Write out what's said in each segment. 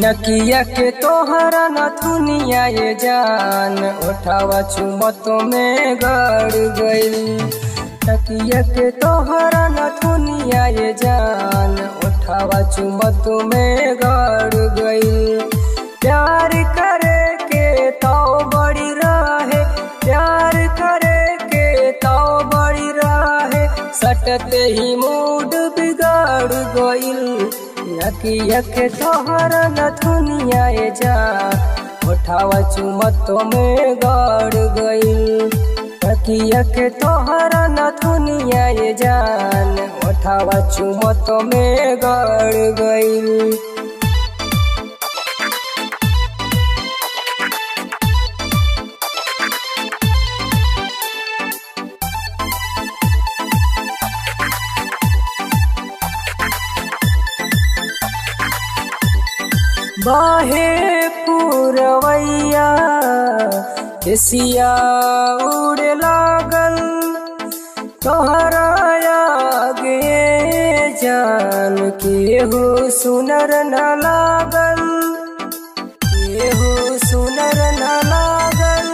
नकिया के तोहरा नथुनिया ये जान उठावा चुमतो में गड़ गइल। नकिया के तोहरा नथुनिया ये जान उठावा चुमतो में गड़ गइल। प्यार करे के तो बड़ी राहे, प्यार करे के तो बड़ी राहे, सटते ही मूड बिगाड़ गइल। नकिया के तोहरा नथुनिया ये जान उठावा चुमतो में गड़ गइल। नकिया के तोहरा नथुनिया ये जान उठावा चुमतो में गड़ गइल। बाहे पुरवैया केसिया उड़े लागल, तोहरा आगे जान केहू सुनर न लागल, केहू सुनर न लागल,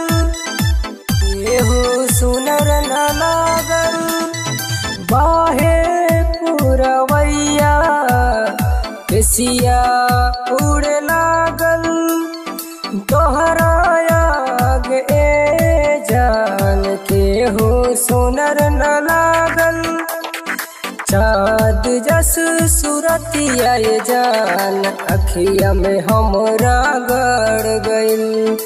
केहू सुनर न लागल। बाहे पुरवैया केसिया उड़े लागल, तोहरा आगे जान केहू सुनर न लागल। चाँद जस सूरतिया ये जान अखिया में हमरा गड़ गइल।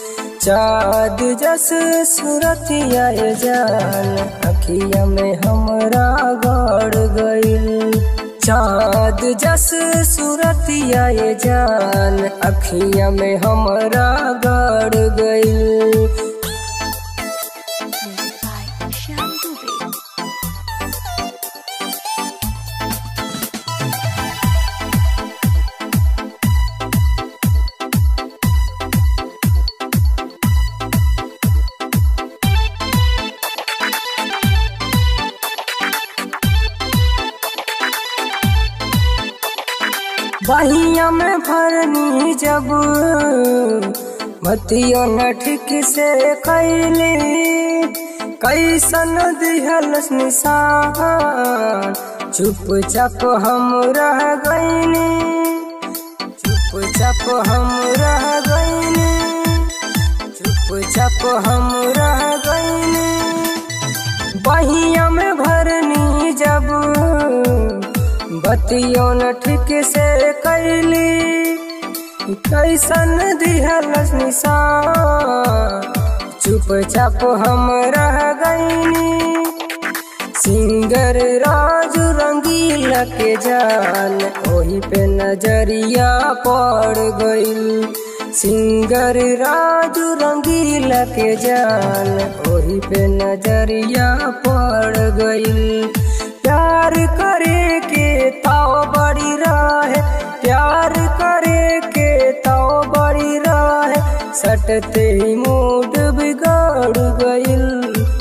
चाँद जस सूरतिया ये जान अखिया में हमरा गड़ गइल। चाँद जस सूरतिया ये जान अखिया में हमरा गड़ गइल। बहिया में भरनी जब बतियो न ठीक से कैली, कैसन दिहलस निशान चुपचाप हम रह गइनी, चुपचाप हम रह गइनी, चुपचाप हम रह गइनी। बहिया में भरनी जब बतियो न ठीक से कैली, कैसन दिहलस निशान चुपचाप हम रह गइनी। सिंगर राजू रंगीला के जान ओही पे नजरिया पड़ गइल। सिंगर राजू रंगीला के जान ओही पे नजरिया पड़ गइल। प्यार करे के तो बड़ी राहे, प्यार करे के तो बड़ी राहे, सटते ही मूड बिगाड़ गइल।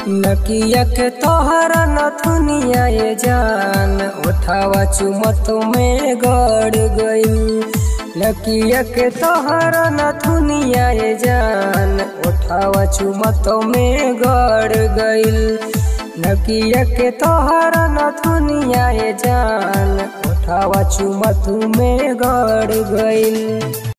नकिया के तोहरा नथुनिया ये जान उठावा चुमतो में गड़ गइल। नकिया के तोहरा नथुनिया ये जान उठावा चुमतो में गड़ गइल। नकिया के तोहरा नथुनिया ये जान उठावा चुमतो में गड़ गइल।